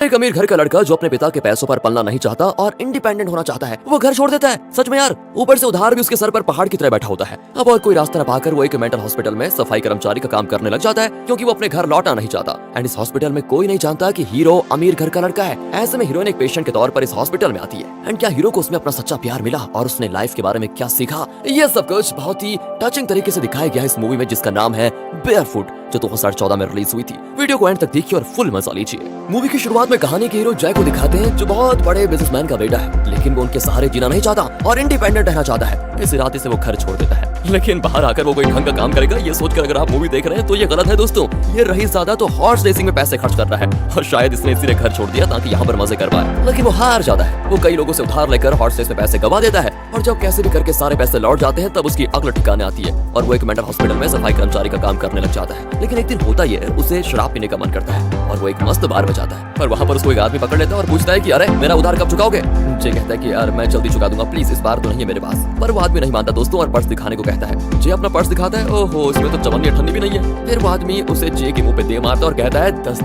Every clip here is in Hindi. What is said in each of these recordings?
एक अमीर घर का लड़का जो अपने पिता के पैसों पर पलना नहीं चाहता और इंडिपेंडेंट होना चाहता है, वो घर छोड़ देता है। सच में यार, ऊपर से उधार भी उसके सर पर पहाड़ की तरह बैठा होता है। अब और कोई रास्ता न पाकर वो एक मेंटल हॉस्पिटल में सफाई कर्मचारी का काम करने लग जाता है, क्योंकि वो अपने घर लौटना नहीं चाहता। एंड इस हॉस्पिटल में कोई नहीं जानता कि हीरो अमीर घर का लड़का है। ऐसे में हीरोइन एक पेशेंट के तौर पर इस हॉस्पिटल में आती है। एंड क्या हीरो को उसमें अपना सच्चा प्यार मिला और उसने लाइफ के बारे में क्या सीखा, ये सब कुछ बहुत ही टचिंग तरीके से दिखाया गया है इस मूवी में, जिसका नाम है बेयरफुट, जो 2014 में रिलीज हुई थी। वीडियो को एंड तक देखिए और फुल मजा लीजिए। मूवी की शुरुआत में कहानी के हीरो जय को दिखाते हैं, जो बहुत बड़े बिजनेसमैन का बेटा है, लेकिन वो उनके सहारे जीना नहीं चाहता और इंडिपेंडेंट रहना चाहता है। इस इरादे से वो घर छोड़ देता है, लेकिन बाहर आकर वो कोई ढंग का काम करेगा ये सोचकर अगर आप मूवी देख रहे हैं तो ये गलत है दोस्तों। ये रईस ज्यादा तो हॉर्स रेसिंग में पैसे खर्च कर रहा है और शायद इसने इसीलिए घर छोड़ दिया ताकि यहाँ पर मजे कर पाए। लेकिन वो हार जाता है। वो कई लोगों से उधार लेकर हॉर्स रेस में पैसे गवा देता है और जब कैसे भी करके सारे पैसे लौट जाते हैं तब उसकी अकल ठिकाने आती है और वो एक मेंटल हॉस्पिटल में सफाई कर्मचारी का काम करने लग जाता है। लेकिन एक दिन होता ही है, उसे शराब पीने का मन करता है और वो एक मस्त बार में जाता है। और वहाँ पर उसको एक आदमी पकड़ लेता है और पूछता है कि अरे मेरा उधार कब चुकाओगे। जे कहता है कि यार मैं जल्दी चुका दूंगा, प्लीज इस बार तो नहीं है मेरे पास। पर वो आदमी नहीं मानता दोस्तों और पर्स दिखाने को कहता है। जे अपना पर्स दिखाता है, ओहो इसमें तो चवन्नी अठन्नी भी नहीं है। फिर वो आदमी उसे जे के मुंह पे दे मारता और कहता है 10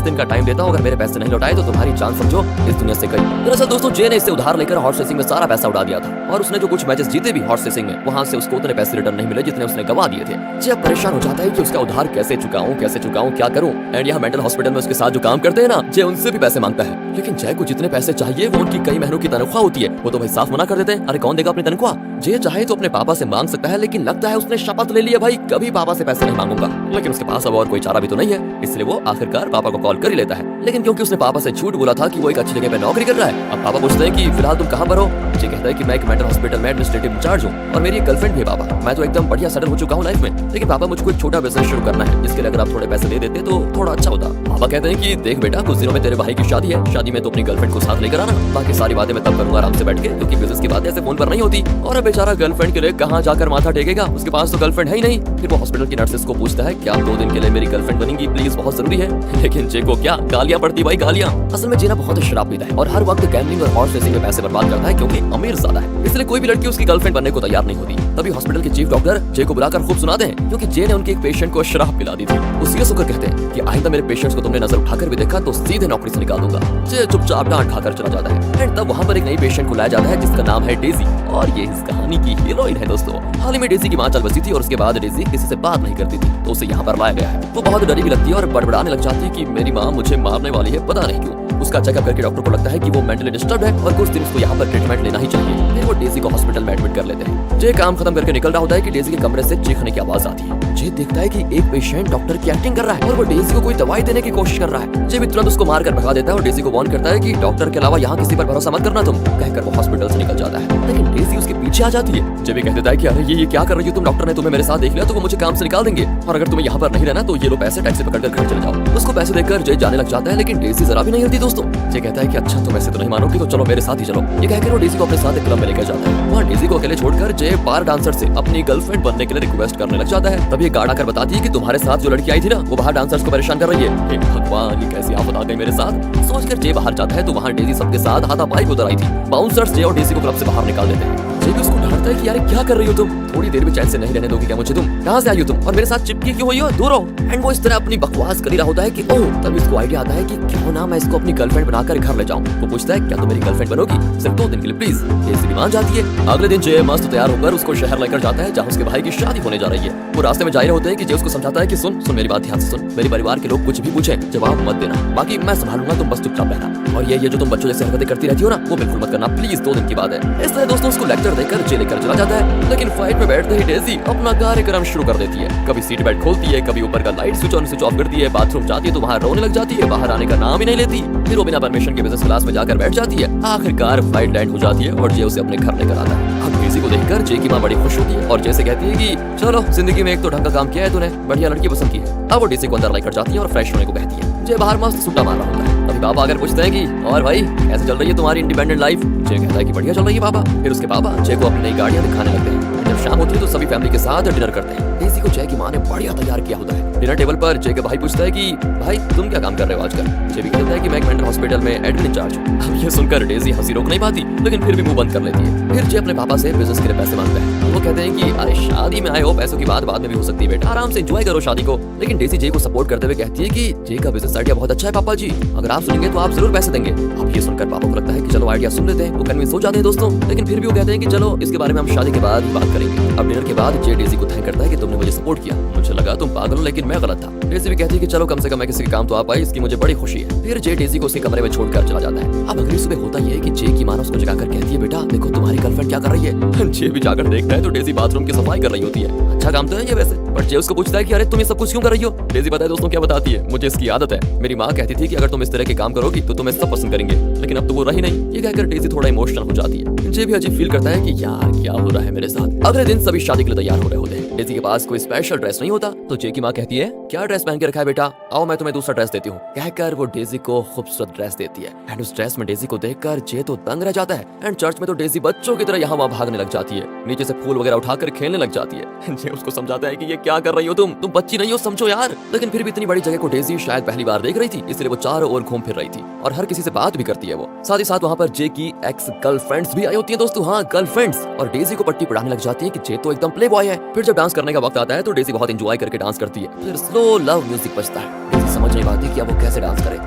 दिन का टाइम देता हूँ, अगर मेरे पैसे नहीं लौटाए तो तुम्हारी जान समझो इस दुनिया से गई। दरअसल दोस्तों जे ने इससे उधार लेकर हॉर्स रेसिंग में सारा पैसा उड़ा दिया था और उसने जो कुछ मैचेस जीते भी हॉर्स रेसिंग में, वहाँ से उसको उतने पैसे रिटर्न नहीं मिले जितने उसने गवा दिए थे। जे अब परेशान हो जाता है कि उसका उधार कैसे चुकाऊं क्या करूं। एंड यहाँ मेंटल हॉस्पिटल में उसके साथ जो काम करते हैं ना, जे उनसे भी पैसे मांगता है, लेकिन जय को जितने पैसे चाहिए वो उनकी कई महीनों की तनख्वाह होती है। वो तो भाई साफ मना कर देते हैं, अरे कौन देगा अपनी तनख्वाह। जे चाहे तो अपने पापा से मांग सकता है, लेकिन लगता है उसने शपथ ले लिया भाई कभी पापा से पैसे नहीं मांगूंगा। लेकिन उसके पास अब और कोई चारा भी तो नहीं है, इसलिए वो आखिरकार पापा को कॉल कर ही लेता है। लेकिन क्योंकि उसने पापा से झूठ बोला था कि वो एक अच्छी जगह पे नौकरी कर रहा है, अब पापा पूछते हैं कि फिलहाल तुम कहाँ पर हो। जे कहता है कि मैं एक मेंटल हॉस्पिटल में एडमिनिस्ट्रेटिव इंचार्ज हूँ और मेरी एक गर्लफ्रेंड भी है पापा। मैं तो एकदम बढ़िया सेटल हो चुका हूँ लाइफ में, लेकिन पापा मुझको एक छोटा बिजनेस शुरू करना है, जिसके लिए अगर आप थोड़े पैसे दे देते तो थोड़ा अच्छा होता। पापा कहते हैं कि देख बेटा, कुछ दिनों में तेरे भाई की शादी है, शादी में तो अपनी गर्लफ्रेंड को साथ लेकर आना, बाकी सारी बातें मैं तब करूंगा आराम से बैठ के, क्योंकि बिजनेस की बातें ऐसे फोन पर नहीं होती। और अब बेचारा गर्लफ्रेंड के लिए कहाँ जाकर माथा टेकेगा, उसके पास तो गर्लफ्रेंड है ही नहीं। फिर वो हॉस्पिटल की नर्सेस को पूछता है कि आप 2 दिन के लिए मेरी गर्लफ्रेंड बनेंगी प्लीज, बहुत जरूरी है। लेकिन जे को क्या गालियां पड़ती भाई, गालियां। असल में जेना बहुत शराब पीता है और हर वक्त गैम्बलिंग और हॉर्स रेसिंग में पैसे बर्बाद करता है, क्योंकि अमीर ज्यादा है, इसलिए कोई भी लड़की उसकी गर्लफ्रेंड बनने को तैयार नहीं होती। तभी हॉस्पिटल के चीफ डॉक्टर जे को बुलाकर खूब सुनाते हैं, क्योंकि जे ने उनके एक पेशेंट को शराब पिला दी थी। वो सीरियस होकर कहते हैं कि आइंदा मेरे पेशेंट्स को तुमने नजर उठाकर भी देखा तो सीधे नौकरी से निकाल दूंगा। जे चुपचाप डांट खाकर चला जाता है। एंड तब वहाँ पर एक नई पेशेंट को लाया जाता है जिसका नाम है डेजी, और ये इस कहानी की हीरोइन है दोस्तों। हाल ही में डेजी की मां चल बसी थी और उसके बाद डेजी किसी से बात नहीं करती थी, तो उसे यहाँ पर लाया गया है। वो बहुत डरी भी लगती है और बड़बड़ाने लग जाती है कि मेरी माँ मुझे मारने वाली है, पता नहीं क्यों। उसका चेकअप करके डॉक्टर को लगता है कि वो मेंटली डिस्टर्ब है और कुछ दिन उसको यहाँ पर ट्रीटमेंट लेना ही चाहिए। फिर वो डेजी को हॉस्पिटल में एडमिट कर लेते हैं। जे काम खत्म करके निकल रहा होता है कि डेजी के कमरे से चीखने की आवाज आती है। जे देखता है कि एक पेशेंट डॉक्टर की एक्टिंग कर रहा है और वो डेजी को कोई दवाई देने की कोशिश कर रहा है। जे भी तुरंत उसको मारकर भगा देता है और डेजी को वार्न करता है कि डॉक्टर के अलावा यहाँ किसी पर भरोसा मत करना तुम, कहकर वो हॉस्पिटल से निकल जाता है। लेकिन डेजी उसके पीछे आ जाती है। जे भी कह देता है कि अरे ये क्या कर रही हो तुम, डॉक्टर ने तुम्हें मेरे साथ देख लिया तो वो मुझे काम से निकाल देंगे, और अगर तुम्हें यहाँ पर नहीं रहना तो ये लो पैसे, टैक्सी पकड़कर घर चले जाओ। उसको पैसे देकर जे जाने लग जाता है, लेकिन डेजी जरा भी नहीं हिलती दोस्तों। जे कहता है कि अच्छा तुम ऐसे तो नहीं मानोगी तो चलो मेरे साथ ही चलो। ये कहकर वो डेजी को अपने साथ एक क्लब में लेकर जाता है। वहाँ डेजी को अकेले छोड़कर जे बार डांसर से अपनी गर्लफ्रेंड बनने के लिए रिक्वेस्ट करने लग जाता है। तभी गार्ड आकर बताती है कि तुम्हारे साथ जो लड़की आई थी ना, वो बाहर डांसर्स को परेशान कर रही है। हे भगवान, ये कैसी आफत आ गई मेरे साथ। सोचकर जे बाहर जाता है तो वहाँ डेजी सबके साथ हाथापाई उतर आई थी। बाउंसर्स जे और डेजी को क्लब से बाहर निकाल देते हैं। जे भी उसको डांटता है कि यार क्या कर रही हो तुम, थोड़ी देर भी चैन से नहीं रहने दोगी क्या मुझे, तुम कहाँ से आई हो तुम और मेरे साथ चिपकी क्यों हुई हो, दूर हो। एंड वो इस तरह अपनी बकवास कर ही रहा होता है कि ओह, तब इसको आइडिया आता है कि क्यों ना मैं इसको अपनी गर्लफ्रेंड बनाकर घर ले जाऊं। वो पूछता है क्या तुम मेरी गर्लफ्रेंड बनोगी, सिर्फ 2 दिन के लिए प्लीज। डेजी भी मान जाती है। अगले दिन जे मस्त तैयार होकर उसको शहर लेकर जाता है जहाँ उसके भाई की शादी होने जा रही है। वो रास्ते में जा रहे होते हैं कि जे उसको समझाता है कि सुन मेरी बात ध्यान से सुन, मेरे परिवार के लोग कुछ भी पूछे जवाब मत देना, बाकी मैं संभालूंगा, तुम बस चुपचाप रहना। और ये जो तुम बच्चों जैसे हरकतें करती रहती हो ना, वो बिल्कुल मत करना प्लीज, 2 दिन की बात है। इस तरह दोस्तों उसको लेक्चर देकर जे लेकर चला जाता है। लेकिन फ्लाइट में बैठते ही डेजी अपना कार्यक्रम शुरू कर देती है। कभी सीट बेल्ट खोलती है, कभी ऊपर का light switch on switch off करती है, बाथरूम जाती है तो वहाँ रोने लग जाती है, बाहर आने का नाम ही नहीं लेती। फिर वो बिना परमिशन के बिजनेस क्लास में जाकर बैठ जाती है। आखिरकार फ्लाइट लैंड हो जाती है और जे उसे अपने घर लेकर आता है। अब डेजी को देखकर जे की माँ बड़ी खुश होती है और जे से कहती है कि चलो जिंदगी में एक तो ढंग का काम किया है तूने, बढ़िया लड़की पसंद की है। अब वो डेजी को अंदर लेकर जाती है और फ्रेश होने को कहती है। जे बाहर मस्त सुट्टा मार रहा होता है। तभी पापा आकर पूछते हैं कि और भाई कैसे चल रही है तुम्हारी इंडिपेंडेंट लाइफ। जे कहता है कि बढ़िया चल रही है पापा। फिर उसके पापा जे को अपनी नई गाड़ियां दिखाने लगते हैं। जब शाम होती है तो सभी फैमिली के साथ डिनर करते हैं। डेजी को जय की माँ ने बढ़िया तैयार किया होता है। डिनर टेबल पर जय का भाई पूछता है कि भाई तुम क्या काम कर रहे हो आजकल। जय भी कहता है कि मैं एक मेंटल हॉस्पिटल में एडमिन इंचार्ज हूँ। अब ये सुनकर डेजी हंसी रोक नहीं पाती, लेकिन फिर भी मुंह बंद कर लेती है। फिर जय अपने पापा से बिजनेस के लिए पैसे मांगता है। वो कहते हैं कि अरे शादी में आए हो, पैसों की बात बाद में भी हो सकती है बेटा, आराम से एंजॉय करो शादी को। लेकिन डेजी जय को सपोर्ट करते हुए कहती है कि जय का बिजनेस आइडिया बहुत अच्छा है पापा जी, अगर आप सुनेंगे तो आप जरूर पैसे देंगे। अब ये सुनकर पापा को लगता है कि चलो आइडिया सुन लेते हैं। वो कन्विंस हो जाते हैं दोस्तों, लेकिन फिर भी वो कहते हैं कि चलो इसके बारे में हम शादी के बाद बात करेंगे। अब डिनर के बाद जय डेजी को थैंक करता है कि तुमने मुझे सपोर्ट किया, मुझे लगा तुम पागल हो लेकिन मैं गलत था। डेजी भी कहती है कि चलो कम से कम मैं किसी के काम तो आ पाई, इसकी मुझे बड़ी खुशी है। फिर जय डेजी को उसके कमरे में छोड़कर चला जाता है। अब अगली सुबह होता ये है कि जय की माँ उसको जगाकर कहती है बेटा देखो तुम्हारी गर्लफ्रेंड क्या कर रही है। जय भी जाकर देखता है तो डेजी बाथरूम की सफाई कर रही होती है। अच्छा काम तो है ये वैसे, पर जय उसको पूछता है कि अरे तुम ये सब कुछ क्यों कर रही हो। डेजी बताए दोस्तों क्या बताती है, मुझे इसकी आदत है, मेरी माँ कहती थी कि अगर तुम इस तरह के काम करोगी तो तुम्हें सब पसंद करेंगे, लेकिन अब तो वो रही नहीं। ये कहकर डेजी थोड़ा इमोशनल हो जाती है। जय भी अजीब फील करता है कि यार क्या हो रहा है मेरे साथ। अगले दिन सभी शादी के लिए तैयार हो रहे होते हैं। डेजी के पास कोई स्पेशल ड्रेस नहीं होता तो जय की माँ कहती है क्या ड्रेस पहन के रखा है बेटा, आओ मैं तुम्हें दूसरा ड्रेस देती हूँ। कहकर वो डेजी को खूबसूरत ड्रेस देती है। एंड उस ड्रेस में डेजी को देखकर जय तो दंग रह जाता है। एंड चर्च में तो डेजी बच्चों की तरह यहाँ वहाँ भागने लग जाती है, नीचे से फूल वगैरह उठाकर खेलने लग जाती है। जय उसको समझाता है कि ये क्या कर रही हो तुम बच्ची नहीं हो, समझो यार। लेकिन फिर भी इतनी बड़ी जगह को डेजी शायद पहली बार देख रही थी, इसलिए वो चारों ओर घूम फिर रही थी और हर किसी से बात भी करती है। वो साथ ही साथ वहाँ पर जय की एक्स गर्लफ्रेंड्स भी आई होती है दोस्तों, हाँ गर्लफ्रेंड्स, और डेजी को पट्टी पढ़ाने लग जाती है कि जय तो एकदम प्ले बॉय है। फिर जब डांस करने का वक्त आता है तो डेजी बहुत एंजॉय करके डांस करती है। फिर स्लो लव म्यूजिक बजता है। डेजी समझ नहीं पाती कि अब वो कैसे डांस करे।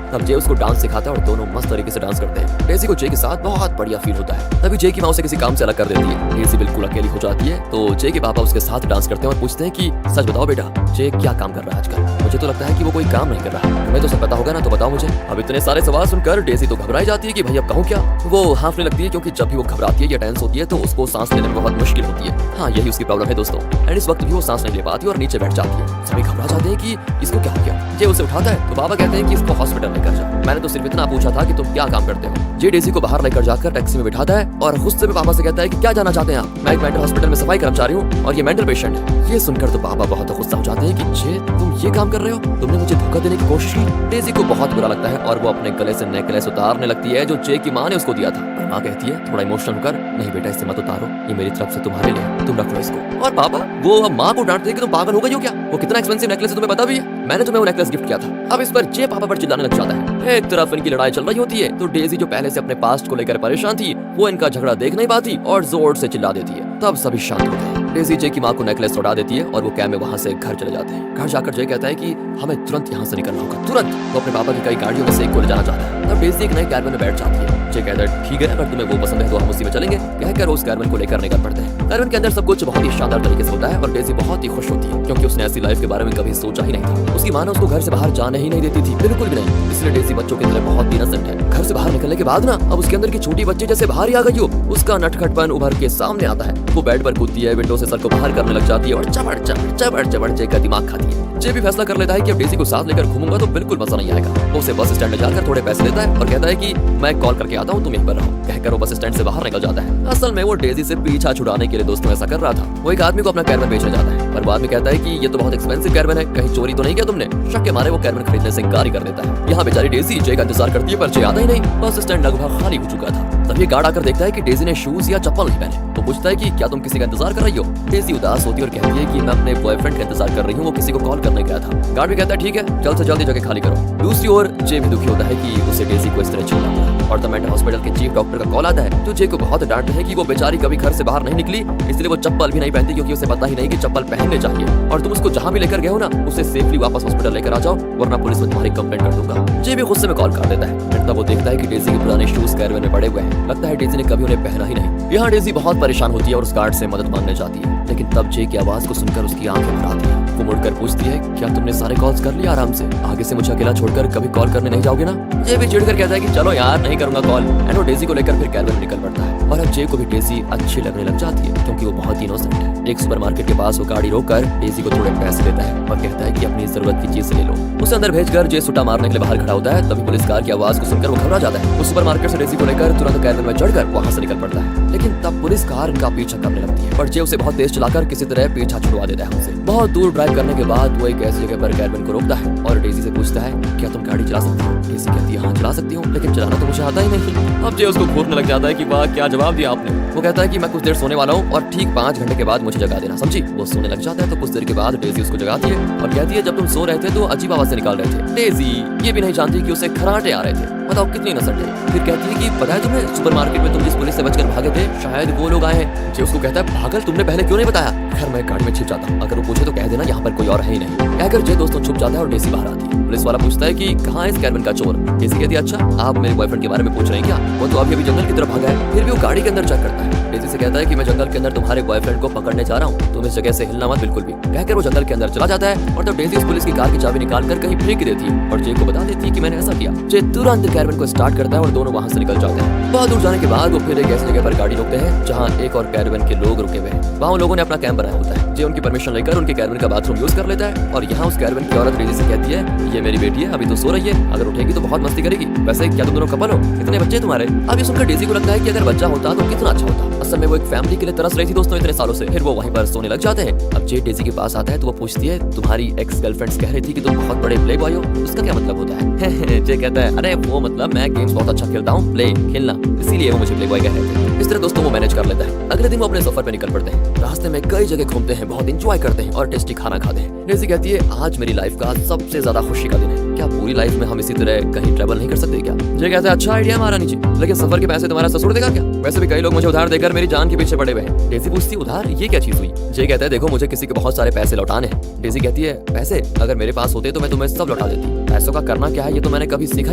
अब जय उसको डांस सिखाता है और दोनों मस्त तरीके से डांस करते हैं। डेजी को जय के साथ बहुत बढ़िया फील होता है। तभी जय की माँ उसे किसी काम से अलग कर देती है। डेजी बिल्कुल अकेली हो जाती है तो जय के पापा उसके साथ डांस करते हैं और पूछते हैं कि सच बताओ बेटा जय क्या काम कर रहा है आजकल, मुझे तो लगता है कि वो कोई काम नहीं कर रहा है, तुम्हें तो सब पता होगा ना, तो बताओ मुझे। अब इतने सारे सवाल सुनकर डेजी तो घबराई जाती है कि भाई अब कहूँ क्या। वो हाफने लगती है क्योंकि जब भी वो घबराती है या टेंस होती है तो उसको सांस लेने में बहुत मुश्किल होती है। हाँ यही उसकी प्रॉब्लम है दोस्तों। एंड इस वक्त भी वो सांस नहीं ले पाती और नीचे बैठ जाती है। सभी घबरा जाते हैं कि इसको क्या हो गया। जय उसे उठाता है तो बाबा कहते हैं कि इसको हॉस्पिटल लेकर जाओ, मैंने तो सिर्फ इतना पूछा था कि तुम क्या काम करते हो। जय डेजी को बाहर लेकर जाकर टैक्सी में बिठाता है और गुस्से में पापा से कहता है कि क्या जाना चाहते हैं आप, मैं एक मेंटल हॉस्पिटल में सफाई कर्मचारी हूँ और ये मेंटल पेशेंट है। ये सुनकर तो पापा बहुत गुस्सा हो जाते हैं कि जय तुम ये काम कर रहे हो, तुमने मुझे धोखा देने की कोशिश की। डेजी को बहुत बुरा लगता है और वो अपने गले से नेकलेस उतारने लगती है जो जय की माँ ने उसको दिया था। पर माँ कहती है थोड़ा इमोशनल होकर, नहीं बेटा इससे मत उतारो, ये मेरी तरफ से तुम्हारे लिए, तुम रख लो इसको। और पापा वो अब माँ को डांटते हैं कि तुम पागल हो गई हो क्या, वो कितना एक्सपेंसिव नेकलेस है तुम्हें पता भी है, मैंने तुम्हें वो नेकलेस गिफ्ट किया था। अब इस पर जय पापा पर चिल्लाने लग जाता है। एक तरफ इनकी लड़ाई चल रही होती है तो डेजी जो पहले से अपने पास्ट को लेकर परेशान थी वो इनका झगड़ा देख नहीं पाती और जोर से चिल्ला देती है। तब सभी शांत होते हैं। डेजी जय की माँ को नेकलेस उड़ा देती है और वो कैब में वहाँ से घर चले जाते हैं। घर जाकर जय कहता है कि हमें तुरंत यहाँ से निकलना होगा, तुरंत। वो अपने पापा की कई गाड़ियों में से एक को ले जाना चाहता है। तब डेजी एक नई कैबिन में बैठ जाती है। जय कहता है ठीक है अगर तुम्हें वो पसंद है तो हम उसी में चलेंगे। कहकर उस कैबिन को लेकर निकल पड़ते हैं। कैबिन के अंदर सब कुछ बहुत ही शानदार तरीके से होता है और डेजी बहुत ही खुश होती है क्योंकि उसने ऐसी लाइफ के बारे में कभी सोचा ही नहीं था। उसकी माँ ने उसको घर से बाहर जाने ही नहीं देती थी, बिल्कुल भी नहीं। इसलिए डेजी बच्चों की तरह बहुत इनोसेंट है। घर से बाहर निकलने के बाद ना अब उसके अंदर की छोटी बच्ची जैसे बाहर ही आ गई हो। उसका नटखटपन उभर के सामने आता है। वो बेड पर कूदती है, विंडो से सर को बाहर करने लग जाती है और चबड़ चबड़ चबड़ चबड़ जय का दिमाग खाती है। जय भी फैसला कर लेता है कि अब डेजी को साथ लेकर घूमूंगा तो बिल्कुल मजा नहीं आएगा। वो उसे बस स्टैंड में जाकर थोड़े पैसे देता है और कहता है कि मैं कॉल करके आता हूँ, तुम यहीं पर रहो। कहकर वो बस स्टैंड से बाहर निकल जाता है। असल में वो डेजी से पीछा छुड़ाने के लिए दोस्तों ऐसा कर रहा था। वो एक आदमी को अपना कैरवन बेचने जाता है पर बाद में कहता है कि ये तो बहुत एक्सपेंसिव कैरवन है, कहीं चोरी तो नहीं किया तुमने। शक के मारे वो कैरवन खरीदने से इनकार ही कर देता है। यहाँ बेचारी डेजी जय का इंतजार करती है पर जय आता ही नहीं। बस स्टैंड लगभग खाली हो चुका था। तभी गार्ड आकर देखता है कि डेजी ने शूज या चप्पल नहीं पहने। तो पूछता है कि क्या तुम किसी का इंतजार कर रही हो। डेजी उदास होती है और कहती है कि मैं अपने बॉयफ्रेंड का इंतजार कर रही हूँ, वो किसी को कॉल करने गया था। गार्ड भी कहता है ठीक है जल्द से जल्द जगह खाली करो। दूसरी ओर जय भी दुखी होता है कि उसे डेजी को इस तरह छीनना पड़ा और द मेंटल हॉस्पिटल के चीफ डॉक्टर का कॉल आता है जो जय को बहुत डांटते हैं कि वो बेचारी कभी घर से बाहर नहीं निकली, इसलिए वो चप्पल भी नहीं पहनती क्योंकि उसे पता ही नहीं कि चप्पल पहनने चाहिए। और तुम उसको जहाँ भी लेकर गए हो ना उसे सेफली वापस हॉस्पिटल लेकर आ जाओ वरना पुलिस में तुम्हारी कंप्लेंट कर दूंगा। जय भी गुस्से में कॉल कर देता है। तब वो देखता है कि डेजी के पुराने शूज कैरवन में पड़े हुए हैं। लगता है डेजी ने कभी उन्हें पहना ही नहीं। यहाँ डेजी बहुत परेशान होती है और उस गार्ड से मदद मांगने जाती है। लेकिन तब जय की आवाज को सुनकर उसकी आंखें भर आती है। वो मुड़कर पूछती है क्या तुमने सारे कॉल्स कर लिए आराम से, आगे से मुझे अकेला छोड़कर कभी कॉल करने नहीं जाओगे ना। जय भी चिढ़कर कहता है कि चलो यार नहीं करूंगा कॉल। एंड वो डेजी को लेकर फिर कैरवन में निकल पड़ता है। और अब जय को भी डेजी अच्छी लगने लग जाती है क्योंकि वो बहुत इनोसेंट है। एक सुपरमार्केट के पास वो गाड़ी रोककर डेजी को थोड़े पैसे देता है और कहता है कि अपनी जरूरत की चीज ले लो। उसे अंदर भेजकर जय सुट्टा मारने के लिए बाहर खड़ा होता है। तभी पुलिस कार की आवाज को सुनकर वो घबरा जाता है। उस सुपरमार्केट से डेजी को लेकर तुरंत कैरवन में चढ़कर वहां से निकल पड़ता है। लेकिन तब पुलिस कार इनका पीछा करने लगती है पर जय उसे बहुत तेज चलाकर किसी तरह पीछा छुड़वा देता है उनसे। बहुत दूर ड्राइव ड्राइव करने के बाद वो एक ऐसी जगह पर कैरवन को रोकता है और डेजी से पूछता है, क्या तुम गाड़ी चला सकती हो? डेजी कहती है, हाँ चला सकती हूँ, लेकिन चलाना तो मुझे आता ही नहीं। अब जे उसको घूरने लग जाता है कि वाह क्या जवाब दिया आपने। वो कहता है कि मैं कुछ देर सोने वाला हूँ और ठीक 5 घंटे के बाद मुझे जगा देना, समझी? वो सोने लग जाता है तो कुछ देर के बाद डेजी उसको जगाती है और कहती है, जब तुम सो रहे थे तो अजीब आवाज़ें निकाल रहे थे। डेजी ये भी नहीं जानती कि उसे खराटे आ रहे थे। बताओ कितनी नसट है। फिर कहती है कि पता है तुम्हें, सुपरमार्केट में तुम जिस पुलिस से बचकर भागे थे, शायद वो लोग आए हैं। जे उसको कहता है, पागल तुमने पहले क्यों नहीं बताया? खैर मैं गाड़ी में छिप जाता हूँ, अगर वो पूछे तो कह देना यहाँ पर कोई और है ही नहीं। कहकर जे दोस्तों छुप जाता है और डेजी बाहर आती है। पुलिस वाला पूछता है कि कहाँ है इस कैरवन का चोर? डेजी कहती है, अच्छा आप मेरे बॉयफ्रेंड के बारे में पूछ रहे हैं क्या? वो तो अभी जंगल की तरफ भागा है। फिर भी वो गाड़ी के अंदर चेक करता है। डेजी से कहता है कि मैं जंगल के अंदर तुम्हारे बॉयफ्रेंड को पकड़ने जा रहा हूँ, तुम इस जगह से हिलना मत बिल्कुल भी। कहकर वो जंगल के अंदर चला जाता है और तब डेजी उस पुलिस की कार की चाबी निकाल कर कहीं फेंक देती है और जे को बता देती है कि मैंने ऐसा किया। जे तुरंत कैरवन को स्टार्ट करता है और दोनों वहां से निकल जाते हैं। बहुत दूर जाने के बाद वो फिर एक ऐसी जगह पर गाड़ी रोकते हैं जहाँ एक और कैरवन के लोग रुके हुए हैं। वहाँ उन लोगों ने अपना कैंप बनाया होता है। जे उनकी परमिशन लेकर उनके कैरवन का बाथरूम यूज कर लेता है और यहाँ उस कैरवन की औरत डेजी से कहती है, ये मेरी बेटी है, अभी तो सो रही है, अगर उठेगी तो बहुत मस्ती करेगी। वैसे क्या तुम दोनों कपल हो? कितने बच्चे तुम्हारे? अब ये सुनकर डेजी को लगता है कि अगर बच्चा होता तो कितना अच्छा होता। असल में वो एक फैमिली के लिए तरस रही थी दोस्तों इतने सालों से। फिर वो वहीं पर सोने लग जाते हैं। अब जे डेजी के पास आता है तो वो पूछती है, तुम्हारी एक्स गर्लफ्रेंड्स कह रही थी कि तुम बहुत बड़े प्ले बॉय हो, उसका क्या मतलब होता है? जे कहता है, अरे वो मतलब मैं गेम्स बहुत अच्छा खेलता हूँ, प्ले खेलना, इसीलिए वो मुझे प्ले बॉय कह रहे थे। इस तरह दोस्तों वो मैनेज कर लेता है। अगले दिन वो अपने सफर पे निकल पड़ते हैं। रास्ते में कई जगह घूमते हैं, बहुत एंजॉय करते हैं और टेस्टी खाना खाते हैं। डेजी कहती है, आज मेरी लाइफ का सबसे ज्यादा खुशी का दिन है। क्या पूरी लाइफ में हम इसी तरह कहीं ट्रैवल नहीं कर सकते क्या? जे कहता है, अच्छा आइडिया महारानी जी, लेकिन सफर के पैसे तुम्हारा ससुर देगा क्या? वैसे भी कई लोग मुझे उधार देकर मेरी जान के पीछे पड़े हुए हैं। डेजी पूछती है, उधार ये क्या चीज हुई? जे कहता है, देखो मुझे किसी के बहुत सारे पैसे लौटाने हैं। डेजी कहती है, पैसे अगर मेरे पास होते तो मैं तुम्हें सब लौटा देती। पैसों का करना क्या है ये तो मैंने कभी सीखा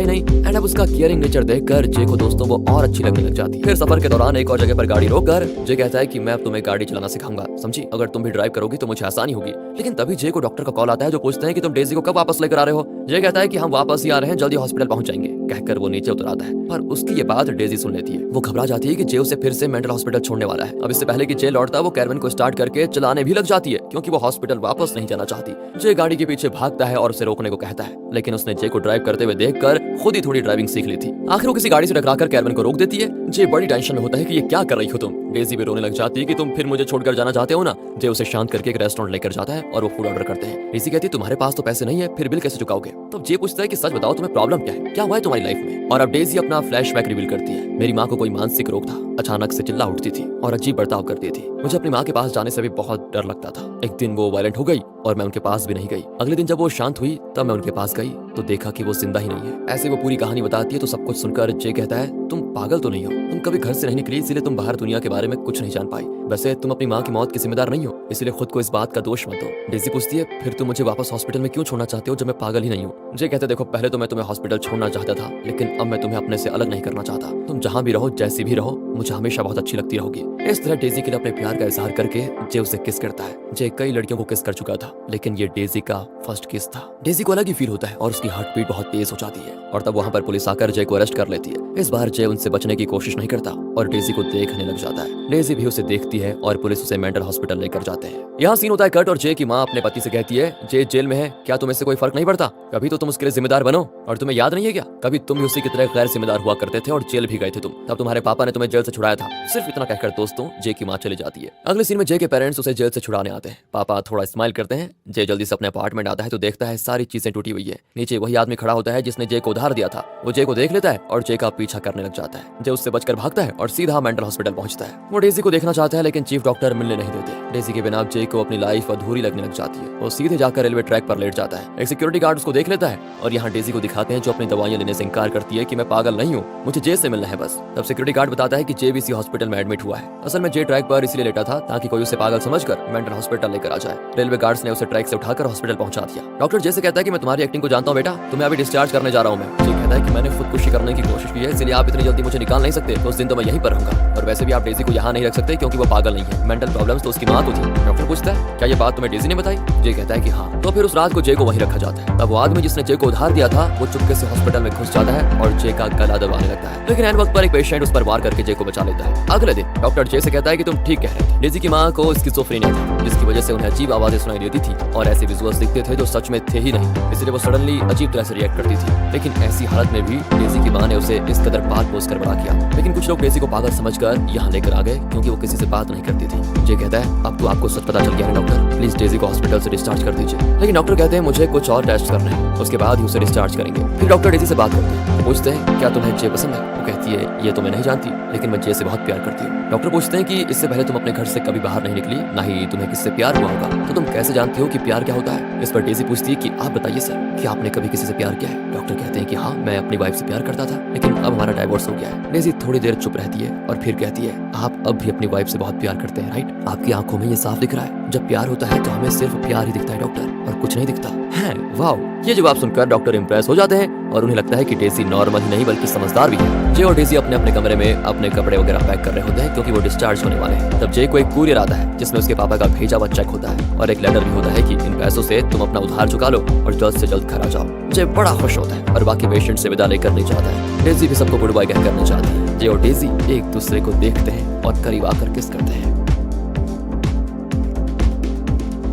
ही नहीं। एंड अब उसका केयरिंग नेचर देखकर जे को दोस्तों वो और अच्छी लगने लग जाती है। फिर सफर के दौरान एक और जगह पर गाड़ी रोककर जे कहता है कि मैं अब तुम्हें गाड़ी चलाना सिखाऊंगा, समझी? अगर तुम भी ड्राइव करोगी तो मुझे आसानी होगी। लेकिन तभी जे को डॉक्टर का कॉल आता है जो पूछते हैं कि तुम डेजी को कब वापस लेकर आ रहे हो? जे कहता है कि हम वापस ही आ रहे हैं, जल्दी हॉस्पिटल पहुंच जाएंगे। कहकर वो नीचे उतर आता है, पर उसकी ये बात डेजी सुन लेती है। वो घबरा जाती है कि जे उसे फिर से मेंटल हॉस्पिटल छोड़ने वाला है। अब इससे पहले कि जे लौटता वो कैरवन को स्टार्ट करके चलाने भी लग जाती है क्योंकि वो हॉस्पिटल वापस नहीं जाना चाहती। जे गाड़ी के पीछे भागता है और उसे रोकने को कहता है, लेकिन उसने जे को ड्राइव करते हुए देखकर खुद ही थोड़ी ड्राइविंग सीख ली थी। आखिर वो किसी गाड़ी से टकराकर कैरवन को रोक देती है। जे बड़ी टेंशन में होता है कि ये क्या कर रही हो तुम? डेजी भी रोने लग जाती है कि तुम फिर मुझे छोड़कर जाना चाहते हो ना। जे उसे शांत करके एक रेस्टोरेंट लेकर जाता है और वो फूड ऑर्डर करते हैं। डेजी कहती है, तुम्हारे पास तो पैसे नहीं है, फिर बिल कैसे चुकाओगे? तो जे पूछता है कि सच बताओ तुम्हें प्रॉब्लम क्या है, क्या हुआ है तुम्हारी लाइफ में? और अब डेजी अपना फ्लैशबैक रिवील करती है। मेरी माँ को कोई मानसिक रोग था, अचानक से चिल्ला उठती थी और अजीब बर्ताव करती थी। मुझे अपनी माँ के पास जाने से भी बहुत डर लगता था। एक दिन वो वायलेंट हो गई और मैं उनके पास भी नहीं गई। अगले दिन जब वो शांत हुई तब मैं उनके पास गई तो देखा कि वो जिंदा ही नहीं है। ऐसे वो पूरी कहानी बताती है तो सब कुछ सुनकर जे कहता है, तुम पागल तो नहीं हो? तुम कभी घर से नहीं निकली इसलिए तुम बाहर दुनिया के बारे में कुछ नहीं जान पाई। वैसे तुम अपनी माँ की मौत की जिम्मेदार नहीं हो, इसलिए खुद को इस बात का दोष मत दो। डेजी पूछती है, फिर तुम मुझे वापस हॉस्पिटल में क्यों छोड़ना चाहते हो जब मैं पागल ही नहीं हूँ? जे कहते, देखो पहले तो मैं तुम्हें हॉस्पिटल छोड़ना चाहता था, लेकिन अब मैं तुम्हें अपने से अलग नहीं करना चाहता। तुम जहाँ भी रहो, जैसी भी रहो, मुझे हमेशा बहुत अच्छी लगती रहोगी। इस तरह डेजी के लिए अपने प्यार का इजहार करके जे उसे किस करता है। जे कई लड़कियों को किस कर चुका था, लेकिन ये डेजी का फर्स्ट किस था। डेजी को अलग ही फील होता है और उसकी हार्ट बीट बहुत तेज हो जाती है और तब वहाँ पर पुलिस आकर जे को अरेस्ट कर लेती है। इस बार जे उनसे बचने की कोशिश नहीं करता और डेजी को देखने लग जाता है। डेजी भी उसे देखती है और पुलिस उसे मेंटल हॉस्पिटल लेकर जाते हैं। यहाँ सीन होता है कट और जे की माँ अपने पति से कहती है, जे जेल में है, क्या तुम्हें से कोई फर्क नहीं पड़ता? कभी तो तुम उसके लिए जिम्मेदार बनो, और तुम्हें याद नहीं है क्या कभी तुम भी उसी की तरह गैर जिम्मेदार हुआ करते थे और जेल भी गए थे तुम, तब तुम्हारे पापा ने तुम्हें जेल से छुड़ाया था। सिर्फ इतना कहकर दोस्तों जे की माँ चली जाती है। अगले सीन में जे के पेरेंट्स उसे जेल से छुड़ाने आते हैं। पापा थोड़ा स्माइल करते हैं। जे जल्दी से अपने अपार्टमेंट आता है तो देखता है सारी चीजें टूटी हुई है। नीचे वही आदमी खड़ा होता है जिसने जे को उधार दिया था। वो जे को देख लेता है और जे का पीछा करने लग जाता है। जे उससे बचकर भागता है और सीधा मेंटल हॉस्पिटल पहुंचता है। वो डेजी को देखना चाहता है लेकिन चीफ डॉक्टर मिलने नहीं देते। डेजी के बिना जे को अपनी लाइफ अधूरी लगने लग जाती है। वो सीधे जाकर रेलवे ट्रैक पर लेट जाता है। एक सिक्योरिटी गार्ड उसको देख लेता है और यहाँ डेजी को दिखाते हैं जो अपनी दवाइयां लेने से इनकार करती है कि मैं पागल नहीं हूँ, मुझे जे से मिलना है बस। तब सिक्योरिटी गार्ड बताता है कि जे भी इसी हॉस्पिटल में एडमिट हुआ है। असल में जे ट्रैक पर इसलिए लेटा था ताकि कोई उसे पागल समझकर मेंटल हॉस्पिटल लेकर आ जाए। रेलवे गार्ड्स ने उसे ट्रैक से उठाकर हॉस्पिटल पहुंचा दिया। डॉक्टर जे से कहता है कि मैं तुम्हारी एक्टिंग को जानता हूँ बेटा, तुम्हें अभी डिस्चार्ज करने जा रहा हूँ मैं। जे कहता है कि मैंने खुदकुशी करने की कोशिश की है, इसलिए आप इतनी जल्दी मुझे निकाल नहीं सकते, तो उस दिन तो मैं यहीं पर रहूंगा। और वैसे भी आप डेजी को यहाँ नहीं रख सकते क्योंकि वो पागल नहीं है, मेंटल प्रॉब्लम्स तो उसकी माँ को थी। डॉक्टर पूछता है, क्या ये बात तुम्हें डेजी ने बताई? जे कहता है कि हाँ। तो फिर उस रात को जे को वहीं रखा जाता है। तब वो आदमी जिसने जे को उधार दिया था वो चुपके से हॉस्पिटल में घुस जाता है और जे का गला दबाने लगता है। लेकिन एन वक्त पर एक पेशेंट उस पर वार करके जे को बचा लेता है। अगले दिन डॉक्टर जे से कहता है कि तुम ठीक कह रहे थे, डेजी की माँ को स्किज़ोफ्रेनिया था जिसकी वजह से उन्हें अजीब आवाजें सुनाई देती थी और ऐसे विजुअल्स दिखते थे जो सच में थे ही नहीं, इसलिए वो सडनली अजीब तरह से रिएक्ट करती थी। लेकिन ऐसी हालत में भी डेजी की माँ ने उसे इस कदर पाल पोस कर बड़ा किया। लेकिन कुछ लोग डेजी को पागल समझकर यहाँ लेकर आ गए क्योंकि वो किसी से बात नहीं करती थी। जे कहता है अब तो आपको सच पता चल गया है डॉक्टर, प्लीज डेजी को हॉस्पिटल से डिस्चार्ज कर दीजिए। लेकिन डॉक्टर कहते हैं मुझे कुछ और टेस्ट करने हैं, उसके बाद ही उसे डिस्चार्ज करेंगे। फिर डॉक्टर डेजी से बात करते हैं, पूछते हैं क्या तुम्हें जे पसंद है। वो कहती है ये तो मैं नहीं जानती, लेकिन मैं जे से बहुत प्यार करती हूँ। डॉक्टर पूछते हैं कि इससे पहले तुम अपने घर से कभी बाहर नहीं निकली, ना ही तुम्हें किससे प्यार हुआ होगा, तो तुम कैसे जानती हो कि प्यार क्या होता है। इस पर डेजी पूछती है कि आप बताइए सर, कि आपने कभी किसी से प्यार किया है। डॉक्टर कहते हैं कि हाँ, मैं अपनी वाइफ से प्यार करता था, लेकिन अब हमारा डाइवोर्स हो गया है। डेजी थोड़ी देर चुप रहती है और फिर कहती है आप अब भी अपनी वाइफ से बहुत प्यार करते हैं राइट। आपकी आंखों में ये साफ दिख रहा है, जब प्यार होता है तो हमें सिर्फ प्यार ही दिखता है डॉक्टर, और कुछ नहीं दिखता है। वाओ, ये जवाब सुनकर डॉक्टर इम्प्रेस हो जाते हैं और उन्हें लगता है कि डेजी नॉर्मल ही नहीं बल्कि समझदार भी है। जे और डेजी अपने अपने कमरे में अपने कपड़े वगैरह पैक कर रहे होते हैं क्योंकि वो डिस्चार्ज होने वाले हैं। तब जे को एक कुरियर आता है जिसमें उसके पापा का भेजा हुआ चेक होता है और एक लेटर भी होता है कि इन पैसों से तुम अपना उधार चुका लो और जल्द से जल्द घर आ जाओ। जे बड़ा खुश होता है और बाकी पेशेंट से विदा लेकर नहीं चाहता है। डेजी भी सबको गुड बाय कहकर नहीं चाहती है। जे और डेजी एक दूसरे को देखते हैं और करीब आकर किस करते हैं।